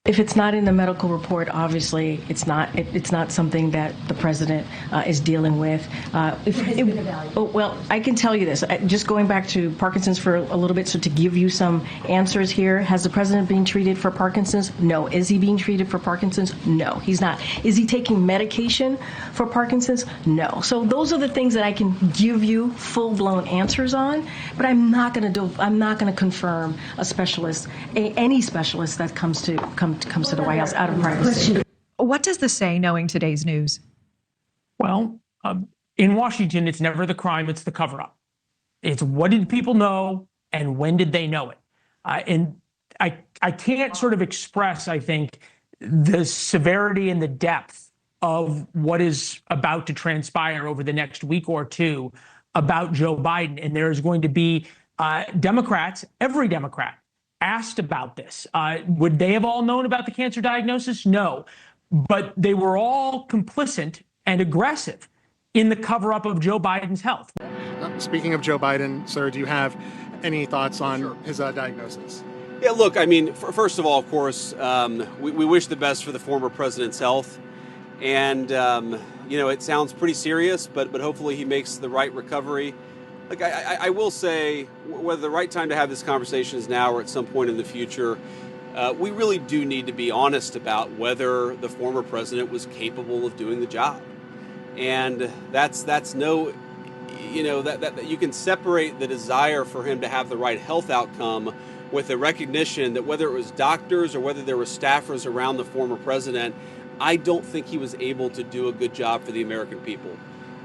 If it's not in the medical report, obviously it's not something that the president is dealing with. Well, I can tell you this. Just going back to Parkinson's for a little bit, so to give you some answers here, has the president been treated for Parkinson's? No. Is he being treated for Parkinson's? No, he's not. Is he taking medication for Parkinson's? No. So those are the things that I can give you full-blown answers on, but I'm not going to confirm a specialist, any specialist that comes to the White House out of privacy. What does this say, knowing today's news? Well, in Washington, it's never the crime, it's the cover-up. It's what did people know and when did they know it? And I can't sort of express, I think, the severity and the depth of what is about to transpire over the next week or two about Joe Biden. And there is going to be Democrats, every Democrat, asked about this. Would they have all known about the cancer diagnosis? No. But they were all complicit and aggressive in the cover-up of Joe Biden's health. Speaking of Joe Biden, sir, do you have any thoughts on his diagnosis? Yeah, look, I mean, first of all, of course, we wish the best for the former president's health. And, it sounds pretty serious, but hopefully he makes the right recovery. Like I will say, whether the right time to have this conversation is now or at some point in the future, we really do need to be honest about whether the former president was capable of doing the job. And that's no, that you can separate the desire for him to have the right health outcome with the recognition that whether it was doctors or whether there were staffers around the former president, I don't think he was able to do a good job for the American people.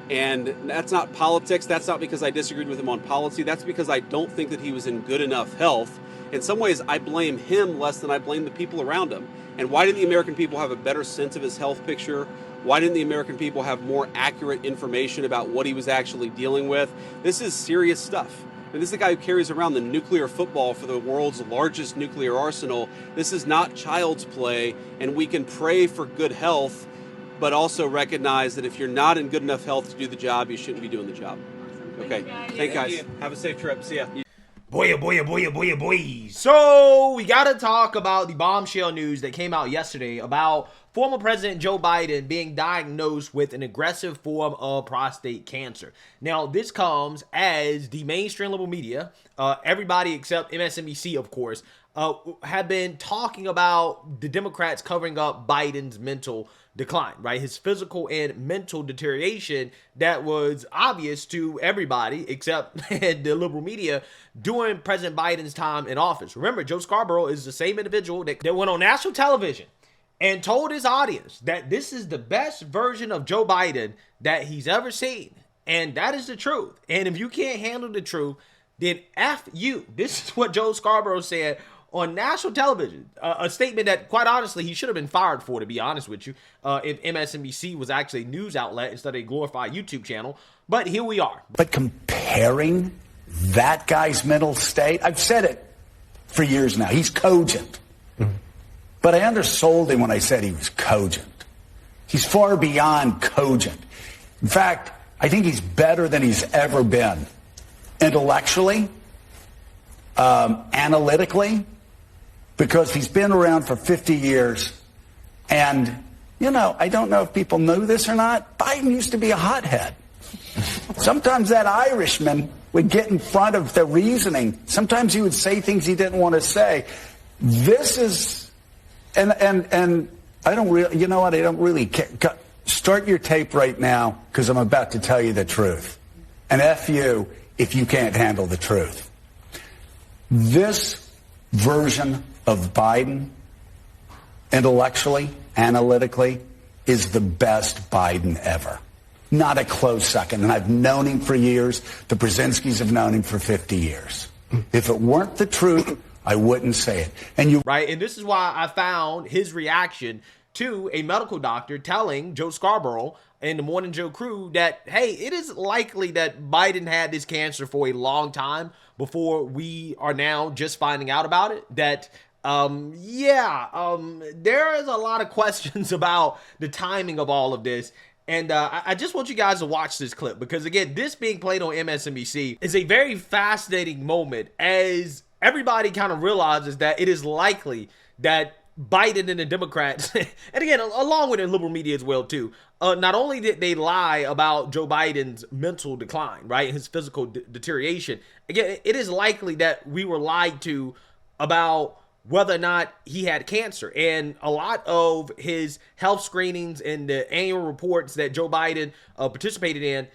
And that's not politics. That's not because I disagreed with him on policy. That's because I don't think that he was in good enough health. In some ways, I blame him less than I blame the people around him. And why didn't the American people have a better sense of his health picture? Why didn't the American people have more accurate information about what he was actually dealing with? This is serious stuff. And this is the guy who carries around the nuclear football for the world's largest nuclear arsenal. This is not child's play, and we can pray for good health, but also recognize that if you're not in good enough health to do the job, you shouldn't be doing the job. Okay. Thank you guys. Have a safe trip. See ya. Boy. So we got to talk about the bombshell news that came out yesterday about former President Joe Biden being diagnosed with an aggressive form of prostate cancer. Now, this comes as the mainstream liberal media, everybody except MSNBC, of course, have been talking about the Democrats covering up Biden's mental decline, right? His physical and mental deterioration that was obvious to everybody except the liberal media during President Biden's time in office. Remember, Joe Scarborough is the same individual that went on national television and told his audience that this is the best version of Joe Biden that he's ever seen. And that is the truth. And if you can't handle the truth, then F you. This is what Joe Scarborough said on national television, a statement that, quite honestly, he should have been fired for, to be honest with you, if MSNBC was actually a news outlet instead of a glorified YouTube channel. But here we are. But comparing that guy's mental state, I've said it for years now, he's cogent. Mm-hmm. But I undersold him when I said he was cogent. He's far beyond cogent. In fact, I think he's better than he's ever been. Intellectually, analytically, because he's been around for 50 years. And, I don't know if people know this or not, Biden used to be a hothead. Sometimes that Irishman would get in front of the reasoning. Sometimes he would say things he didn't want to say. This is, and I don't really, I don't really care. Start your tape right now, because I'm about to tell you the truth. And F you if you can't handle the truth. This version of Biden, intellectually, analytically, is the best Biden ever. Not a close second. And I've known him for years. The Brzezinskis have known him for 50 years. If it weren't the truth, I wouldn't say it. And right, and this is why I found his reaction to a medical doctor telling Joe Scarborough and the Morning Joe crew that, hey, it is likely that Biden had this cancer for a long time before we are now just finding out about it. That, there is a lot of questions about the timing of all of this. And I just want you guys to watch this clip because, again, this being played on MSNBC is a very fascinating moment as everybody kind of realizes that it is likely that Biden and the Democrats, and again, along with the liberal media as well, too, not only did they lie about Joe Biden's mental decline, right, his physical deterioration, again, it is likely that we were lied to about whether or not he had cancer. And a lot of his health screenings and the annual reports that Joe Biden participated in,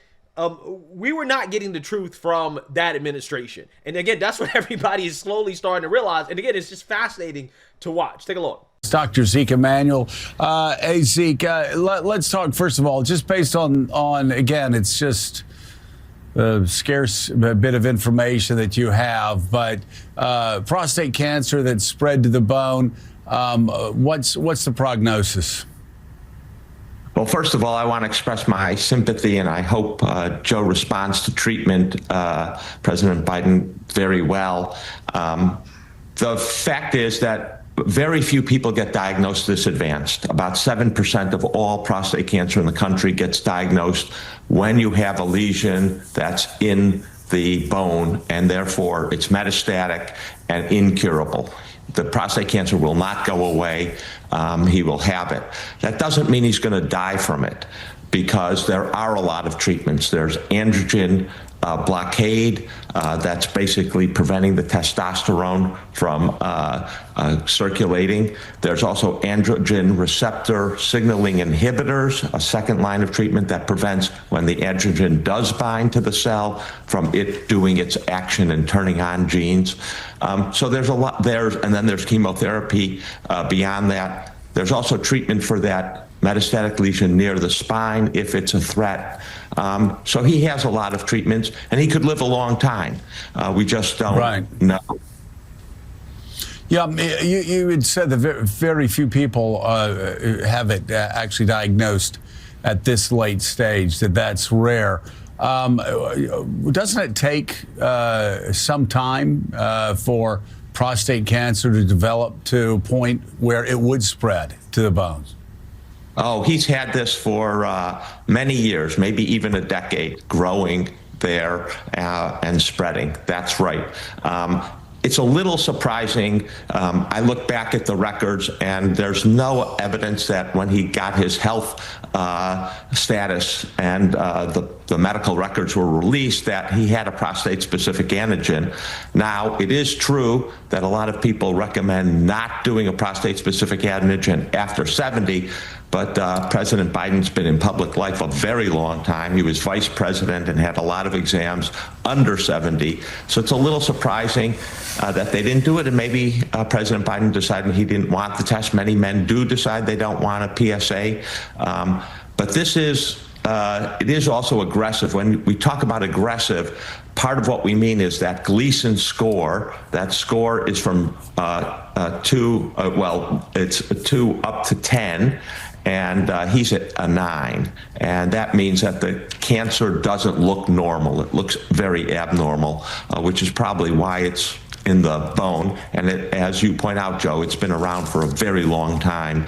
we were not getting the truth from that administration. And again, that's what everybody is slowly starting to realize. And again, it's just fascinating to watch. Take a look. Dr. Zeke Emanuel. Hey, Zeke, let's talk, first of all, just based on again, it's just a scarce bit of information that you have, but prostate cancer that's spread to the bone, what's the prognosis? Well, first of all, I want to express my sympathy, and I hope Joe responds to treatment, President Biden, very well. The fact is that very few people get diagnosed this advanced. About 7% of all prostate cancer in the country gets diagnosed when you have a lesion that's in the bone, and therefore it's metastatic and incurable. The prostate cancer will not go away. He will have it. That doesn't mean he's going to die from it, because there are a lot of treatments. There's androgen blockade, that's basically preventing the testosterone from circulating. There's also androgen receptor signaling inhibitors, a second line of treatment that prevents when the androgen does bind to the cell from it doing its action and turning on genes. So there's a lot there, and then there's chemotherapy beyond that. There's also treatment for that metastatic lesion near the spine if it's a threat. So he has a lot of treatments, and he could live a long time. We just don't know. Yeah, you had said that very few people have it actually diagnosed at this late stage, that's rare. Doesn't it take some time for prostate cancer to develop to a point where it would spread to the bones? Oh, he's had this for many years, maybe even a decade, growing there and spreading. That's right. It's a little surprising. I look back at the records, and there's no evidence that when he got his health status and the medical records were released that he had a prostate-specific antigen. Now, it is true that a lot of people recommend not doing a prostate-specific antigen after 70, but President Biden's been in public life a very long time. He was vice president and had a lot of exams under 70. So it's a little surprising that they didn't do it, and maybe President Biden decided he didn't want the test. Many men do decide they don't want a PSA. But this is, it is also aggressive. When we talk about aggressive, part of what we mean is that Gleason score. That score is from 2, it's 2 up to 10. And he's at a 9. And that means that the cancer doesn't look normal. It looks very abnormal, which is probably why it's in the bone. And as you point out, Joe, it's been around for a very long time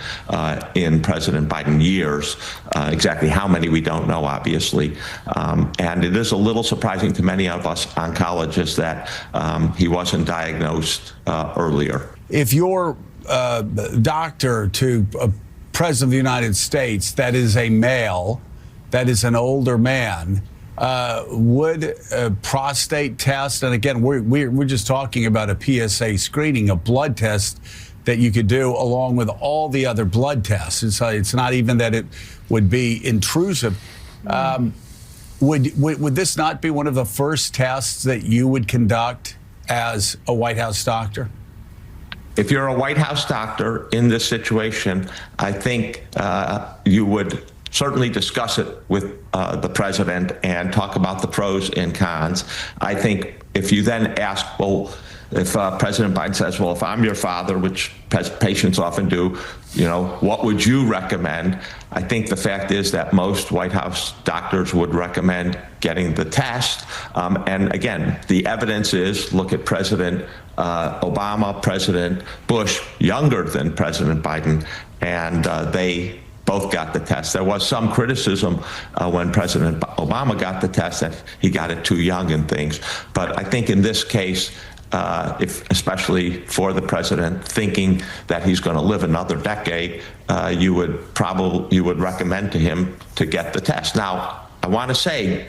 in President Biden years. Exactly how many we don't know, obviously. And it is a little surprising to many of us oncologists that he wasn't diagnosed earlier. If your doctor to President of the United States, that is a male, that is an older man, would a prostate test, and again, we're just talking about a PSA screening, a blood test that you could do along with all the other blood tests. It's not even that it would be intrusive. Would this not be one of the first tests that you would conduct as a White House doctor? If you're a White House doctor in this situation, I think you would certainly discuss it with the president and talk about the pros and cons. I think if you then ask, well, if President Biden says, well, if I'm your father, which patients often do, what would you recommend? I think the fact is that most White House doctors would recommend getting the test. And again, the evidence is, look at President Obama, President Bush, younger than President Biden, and they both got the test. There was some criticism when President Obama got the test that he got it too young and things. But I think in this case, especially for the president, thinking that he's going to live another decade, you would recommend to him to get the test. Now, I want to say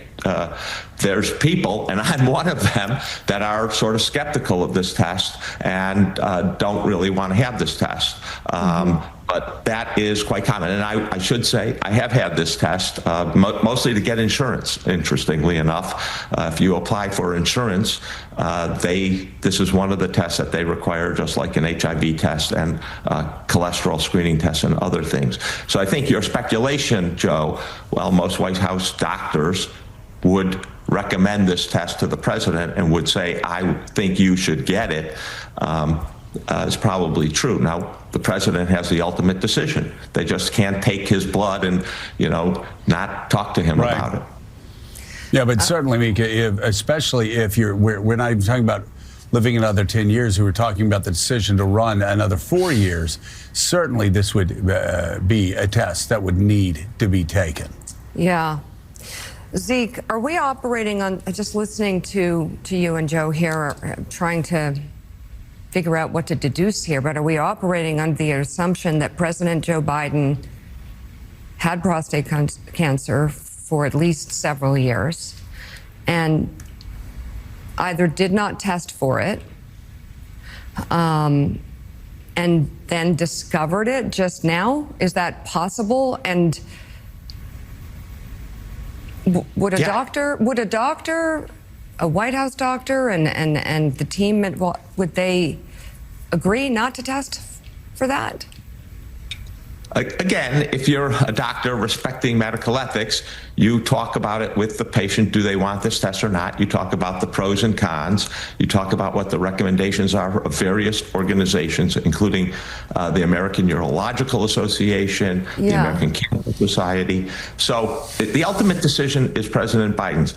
there's people, and I'm one of them, that are sort of skeptical of this test and don't really want to have this test. But that is quite common. And I should say I have had this test mostly to get insurance, interestingly enough. If you apply for insurance, this is one of the tests that they require, just like an HIV test and cholesterol screening tests and other things. So I think your speculation, Joe, well, most White House doctors would recommend this test to the president and would say, I think you should get it, is probably true. Now, the president has the ultimate decision. They just can't take his blood and, not talk to him about it. Yeah, but certainly, Mika, especially if we're not even talking about living another 10 years, we're talking about the decision to run another 4 years, certainly this would be a test that would need to be taken. Yeah. Zeke, are we operating on, just listening to you and Joe here, trying to figure out what to deduce here, but are we operating under the assumption that President Joe Biden had prostate cancer for at least several years and either did not test for it and then discovered it just now? Is that possible? And would a doctor, a White House doctor and the team, would they agree not to test for that? Again, if you're a doctor respecting medical ethics, you talk about it with the patient. Do they want this test or not? You talk about the pros and cons. You talk about what the recommendations are of various organizations, including the American Urological Association, the American Cancer Society. So the ultimate decision is President Biden's.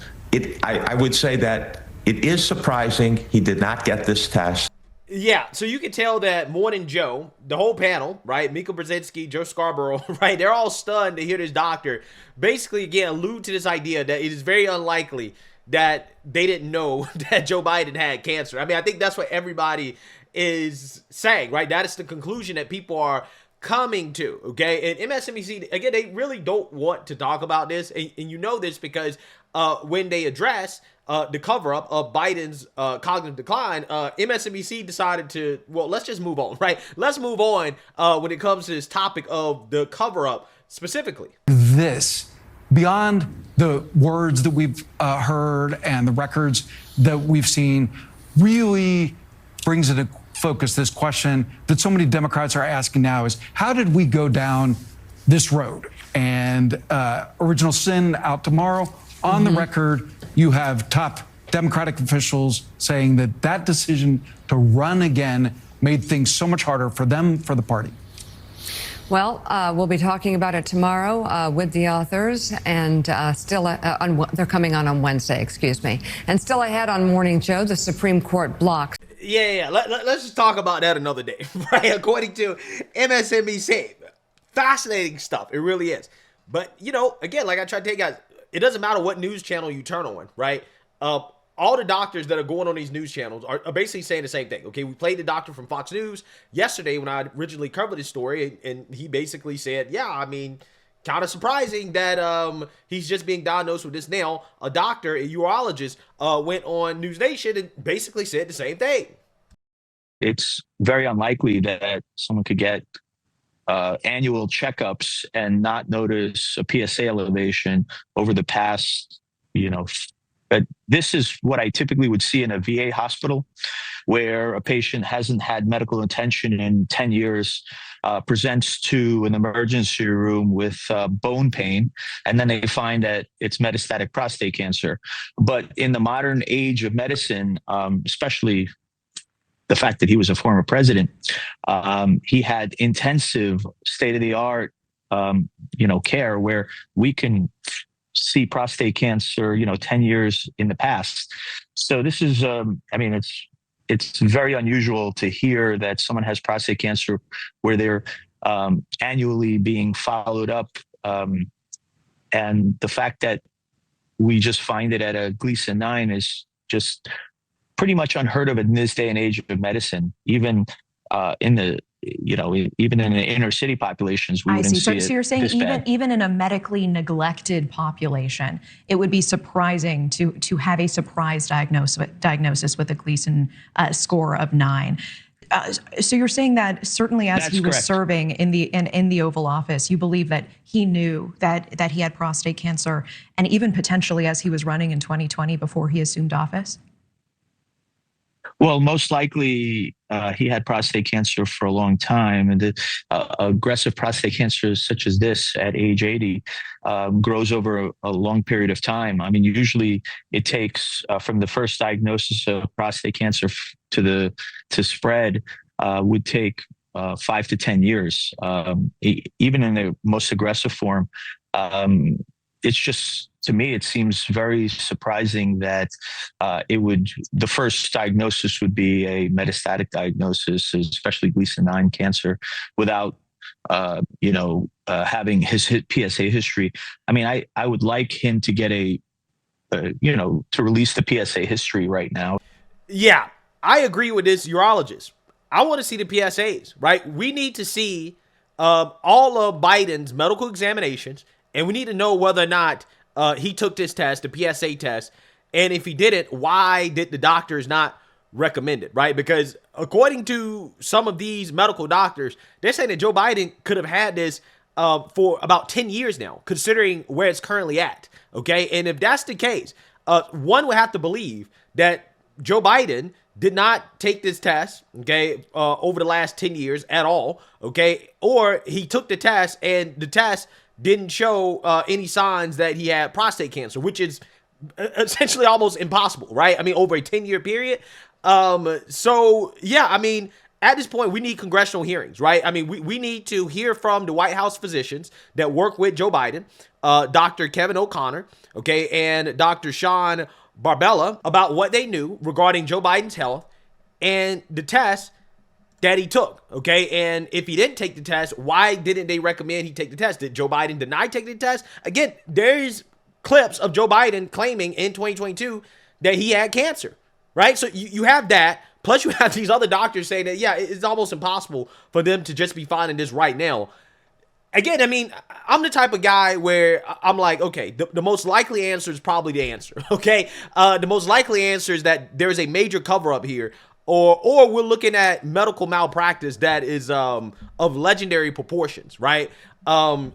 I would say that it is surprising he did not get this test. Yeah, so you can tell that Morning Joe, the whole panel, right, Mika Brzezinski, Joe Scarborough, right, they're all stunned to hear this doctor basically, again, allude to this idea that it is very unlikely that they didn't know that Joe Biden had cancer. I mean, I think that's what everybody is saying, right? That is the conclusion that people are coming to, okay? And MSNBC, again, they really don't want to talk about this, and you know this because when they address the cover-up of Biden's cognitive decline, MSNBC decided to, well, let's just move on, right? Let's move on when it comes to this topic of the cover-up specifically. This, beyond the words that we've heard and the records that we've seen, really brings into focus this question that so many Democrats are asking now is, how did we go down this road? And Original Sin out tomorrow. On the record, you have top Democratic officials saying that that decision to run again made things so much harder for them, for the party. Well, we'll be talking about it tomorrow with the authors, and they're coming on Wednesday, excuse me. And still ahead on Morning Joe, the Supreme Court blocks. Yeah. Let's just talk about that another day, right? According to MSNBC, fascinating stuff. It really is. But, again, like I tried to tell you guys, it doesn't matter what news channel you turn on, right? All the doctors that are going on these news channels are basically saying the same thing. Okay, we played the doctor from Fox News yesterday when I originally covered this story, and he basically said, yeah, I mean, kind of surprising that he's just being diagnosed with this now. A doctor, a urologist, went on News Nation and basically said the same thing. It's very unlikely that someone could get annual checkups and not notice a PSA elevation over the past, but this is what I typically would see in a VA hospital where a patient hasn't had medical attention in 10 years, presents to an emergency room with bone pain, and then they find that it's metastatic prostate cancer. But in the modern age of medicine, especially the fact that he was a former president, he had intensive state-of-the-art, care where we can see prostate cancer, 10 years in the past. So this is, it's very unusual to hear that someone has prostate cancer where they're annually being followed up. And the fact that we just find it at a Gleason 9 is just pretty much unheard of in this day and age of medicine, even in the even in the inner city populations, we wouldn't see it. So you're saying this bad. even in a medically neglected population, it would be surprising to have a surprise diagnosis with a Gleason score of 9. So you're saying that certainly as That's he was correct. serving in the Oval Office, you believe that he knew that he had prostate cancer, and even potentially as he was running in 2020 before he assumed office? Well, most likely he had prostate cancer for a long time, and the aggressive prostate cancer such as this at age 80 grows over a long period of time. I mean, usually it takes from the first diagnosis of prostate cancer to spread would take 5 to 10 years, even in the most aggressive form. It's just, to me, it seems very surprising that the first diagnosis would be a metastatic diagnosis, especially Gleason 9 cancer, without, having his PSA history. I mean, I would like him to get to release the PSA history right now. Yeah, I agree with this urologist. I want to see the PSAs, right? We need to see all of Biden's medical examinations, and we need to know whether or not he took this test, the PSA test, and if he didn't, why did the doctors not recommend it, right? Because according to some of these medical doctors, they're saying that Joe Biden could have had this for about 10 years now, considering where it's currently at, okay? And if that's the case, one would have to believe that Joe Biden did not take this test, okay, over the last 10 years at all, okay? Or he took the test and the test didn't show any signs that he had prostate cancer, which is essentially almost impossible, right? I mean, over a 10-year period. So, yeah, I mean, at this point, we need congressional hearings, right? I mean, we need to hear from the White House physicians that work with Joe Biden, Dr. Kevin O'Connor, okay, and Dr. Sean Barbella about what they knew regarding Joe Biden's health and the test that he took, okay? And if he didn't take the test, why didn't they recommend he take the test? Did Joe Biden deny taking the test? Again, there's clips of Joe Biden claiming in 2022 that he had cancer, right? So you have that, plus you have these other doctors saying that, yeah, it's almost impossible for them to just be finding this right now. Again, I mean, I'm the type of guy where I'm like, okay, the most likely answer is probably the answer, okay? The most likely answer is that there is a major cover-up here, or we're looking at medical malpractice that is of legendary proportions, right?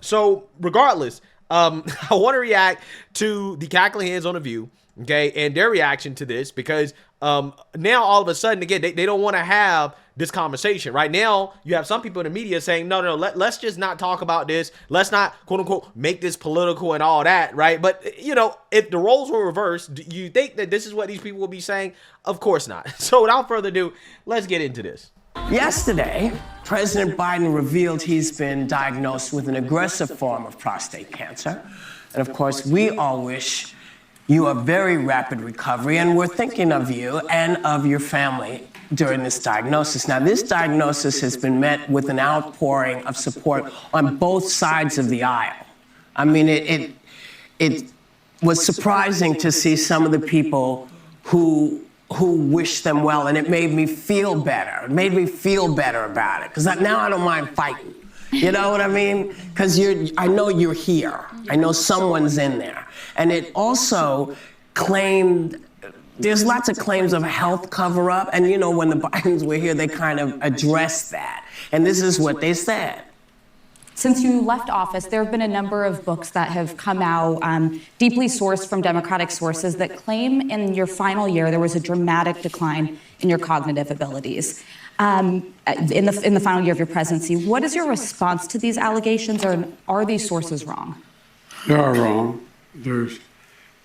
So regardless, I want to react to the cackling hands on The View, okay, and their reaction to this, because now all of a sudden, again, they don't want to have this conversation. Right now, you have some people in the media saying, no, let's just not talk about this. Let's not, quote unquote, make this political and all that, right? But, if the roles were reversed, do you think that this is what these people will be saying? Of course not. So without further ado, let's get into this. Yesterday, President Biden revealed he's been diagnosed with an aggressive form of prostate cancer. And of course, we all wish you a very rapid recovery, and we're thinking of you and of your family during this diagnosis. Now, this diagnosis has been met with an outpouring of support on both sides of the aisle. I mean, it was surprising to see some of the people who wish them well, and it made me feel better. It made me feel better about it, because now I don't mind fighting. You know what I mean? Because I know you're here. I know someone's in there. And it also claimed, there's lots of claims of health cover-up, and when the Bidens were here, they kind of addressed that. And this is what they said. Since you left office, there have been a number of books that have come out, deeply sourced from Democratic sources, that claim in your final year there was a dramatic decline in your cognitive abilities. In the final year of your presidency, what is your response to these allegations, or are these sources wrong? They are wrong. There's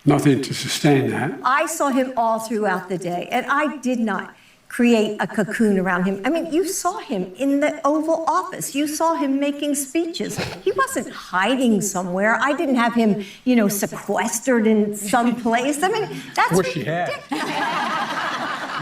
nothing to sustain that. I saw him all throughout the day, and I did not create a cocoon around him. I mean, you saw him in the Oval Office. You saw him making speeches. He wasn't hiding somewhere. I didn't have him, sequestered in some place. I mean, that's wish he had.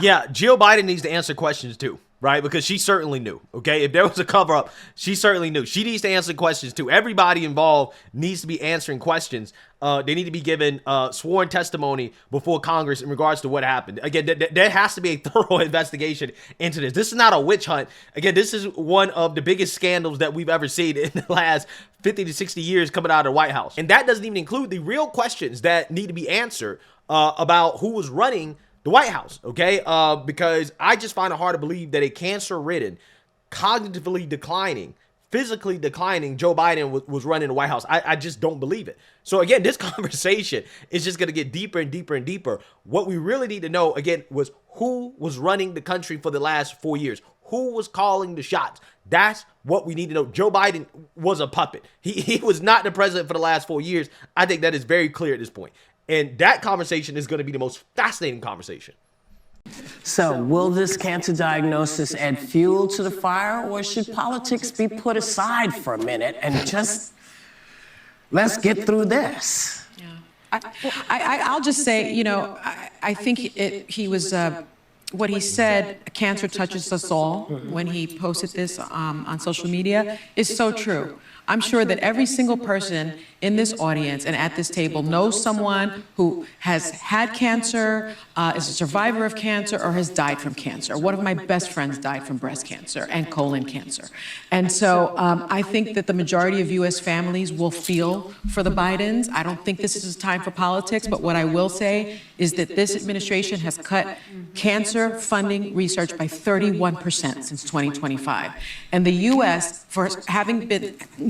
Yeah, Jill Biden needs to answer questions too. right? Because she certainly knew, okay? If there was a cover-up, she certainly knew. She needs to answer questions, too. Everybody involved needs to be answering questions. They need to be given sworn testimony before Congress in regards to what happened. Again, there has to be a thorough investigation into this. This is not a witch hunt. Again, this is one of the biggest scandals that we've ever seen in the last 50 to 60 years coming out of the White House. And that doesn't even include the real questions that need to be answered about who was running the White House, okay? Because I just find it hard to believe that a cancer-ridden, cognitively declining, physically declining Joe Biden was running the White House. I just don't believe it. So again, this conversation is just going to get deeper and deeper and deeper. What we really need to know, again, was who was running the country for the last 4 years. Who was calling the shots? That's what we need to know. Joe Biden was a puppet. He was not the president for the last 4 years. I think that is very clear at this point. And that conversation is going to be the most fascinating conversation. So, will this cancer diagnosis add fuel to the fire, or should politics be put aside for a minute and just let's get through this? I'll just say, you know, I think he was, what he said, cancer touches us all, when he posted this on social media, is so true. I'm sure that every single person in this audience and at this table knows someone who has had cancer, is a survivor of cancer, or has died from cancer. One of my best friends died from breast cancer and colon cancer. And so I think that the majority of U.S. families will feel for the Bidens. I don't think this is a time for politics, but what I will say is that this administration has cut cancer funding research by 31% since 2025. And the U.S., for having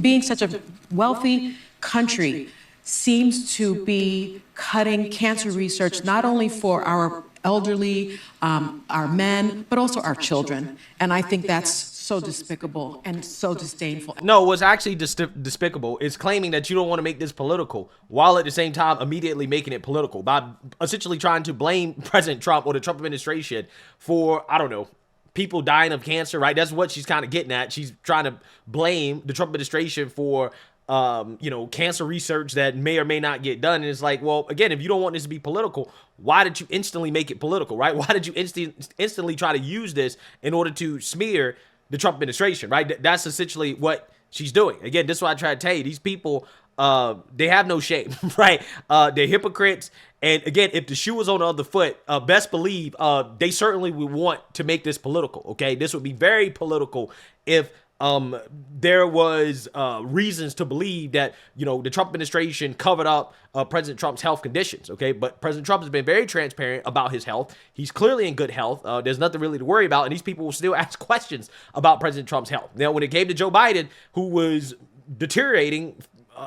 being such a wealthy country, seems to be cutting cancer research not only for our elderly, our men, but also our children. And I think that's so despicable and so disdainful. No, what's actually despicable is claiming that you don't want to make this political, while at the same time immediately making it political by essentially trying to blame President Trump or the Trump administration for, I don't know, people dying of cancer, right? That's what she's kind of getting at. She's trying to blame the Trump administration for, you know, cancer research that may or may not get done. And it's like, well, again, if you don't want this to be political, why did you instantly make it political, right? Why did you instantly try to use this in order to smear the Trump administration, right? That's essentially what she's doing. Again, this is what I try to tell you. These people, they have no shame, right? They're hypocrites. And again, if the shoe was on the other foot, best believe they certainly would want to make this political, okay? This would be very political if there was reasons to believe that, you know, the Trump administration covered up President Trump's health conditions, okay? But President Trump has been very transparent about his health. He's clearly in good health. There's nothing really to worry about, and these people will still ask questions about President Trump's health. Now, when it came to Joe Biden, who was deteriorating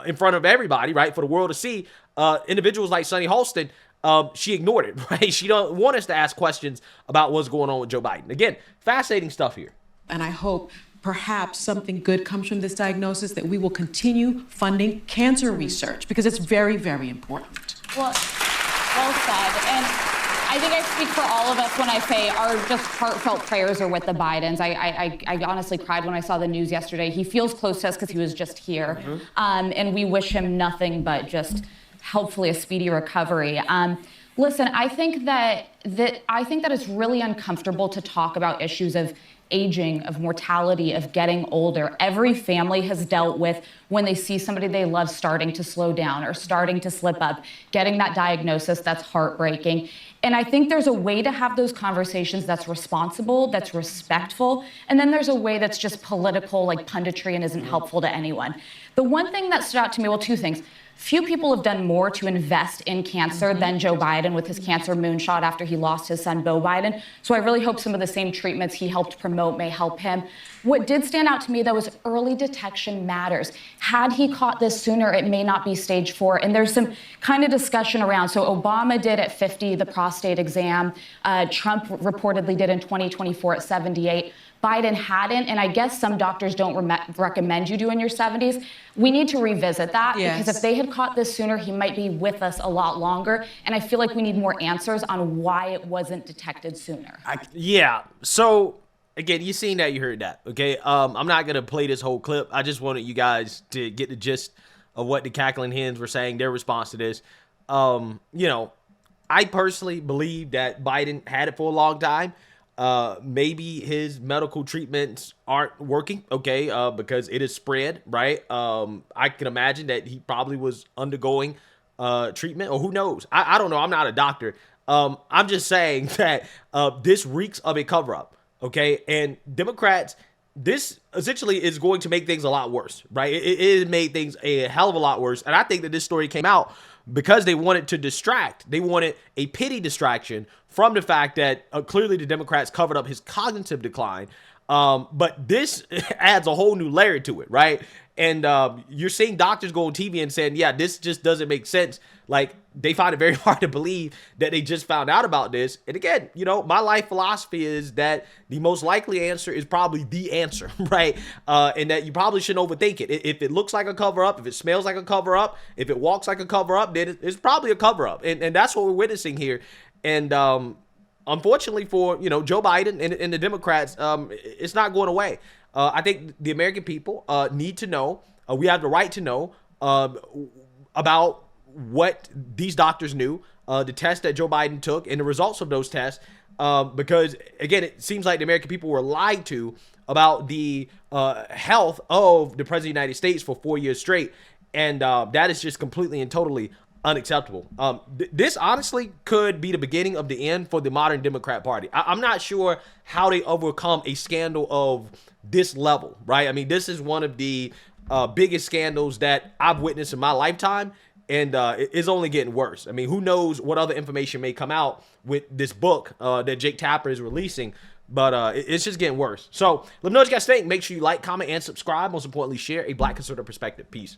in front of everybody, right, for the world to see, individuals like Sonny Halston, she ignored it, right? She don't want us to ask questions about what's going on with Joe Biden. Again, fascinating stuff here. And I hope perhaps something good comes from this diagnosis, that we will continue funding cancer research, because it's very, very important. Well said. And I think I speak for all of us when I say our just heartfelt prayers are with the Bidens. I honestly cried when I saw the news yesterday. He feels close to us because he was just here. And we wish him nothing but just hopefully a speedy recovery. Listen, I think that it's really uncomfortable to talk about issues of aging, of mortality, of getting older. Every family has dealt with when they see somebody they love starting to slow down or starting to slip up, getting that diagnosis that's heartbreaking. And I think there's a way to have those conversations that's responsible, that's respectful, and then there's a way that's just political, like punditry, and isn't helpful to anyone. The one thing that stood out to me, well, two things. Few people have done more to invest in cancer than Joe Biden with his cancer moonshot after he lost his son, Beau Biden. So I really hope some of the same treatments he helped promote may help him. What did stand out to me, though, was early detection matters. Had he caught this sooner, it may not be stage 4. And there's some kind of discussion around. So Obama did at 50 the prostate exam. Trump reportedly did in 2024 at 78. Biden hadn't, and I guess some doctors don't recommend you do in your 70s. We need to revisit that, because if they had caught this sooner, he might be with us a lot longer. And I feel like we need more answers on why it wasn't detected sooner. Yeah. So again, you seen that, you heard that. Okay. I'm not gonna play this whole clip. I just wanted you guys to get the gist of what the cackling hens were saying, their response to this. You know, I personally believe that Biden had it for a long time. Maybe his medical treatments aren't working, okay, because it is spread, right? I can imagine that he probably was undergoing treatment, or who knows? I don't know. I'm not a doctor. I'm just saying that this reeks of a cover-up, okay? And Democrats, this essentially is going to make things a lot worse, right? It made things a hell of a lot worse. And I think that this story came out because they wanted to distract. They wanted a pity distraction from the fact that clearly the Democrats covered up his cognitive decline. But this adds a whole new layer to it, right? And you're seeing doctors go on TV and saying, yeah, this just doesn't make sense. Like, they find it very hard to believe that they just found out about this. And again, you know, my life philosophy is that the most likely answer is probably the answer, right? And that you probably shouldn't overthink it. If it looks like a cover up, if it smells like a cover up, if it walks like a cover up, then it's probably a cover up. And that's what we're witnessing here. And unfortunately for, you know, Joe Biden and the Democrats, it's not going away. I think the American people need to know, we have the right to know about what these doctors knew, the tests that Joe Biden took, and the results of those tests. Because, again, it seems like the American people were lied to about the health of the President of the United States for 4 years straight. And that is just completely and totally unacceptable. This honestly could be the beginning of the end for the modern Democrat Party. I'm not sure how they overcome a scandal of this level, right? I mean, this is one of the biggest scandals that I've witnessed in my lifetime, and it's only getting worse. I mean, who knows what other information may come out with this book that Jake Tapper is releasing, but it's just getting worse. So let me know what you guys think. Make sure you like, comment, and subscribe. Most importantly, share a Black conservative perspective. Peace.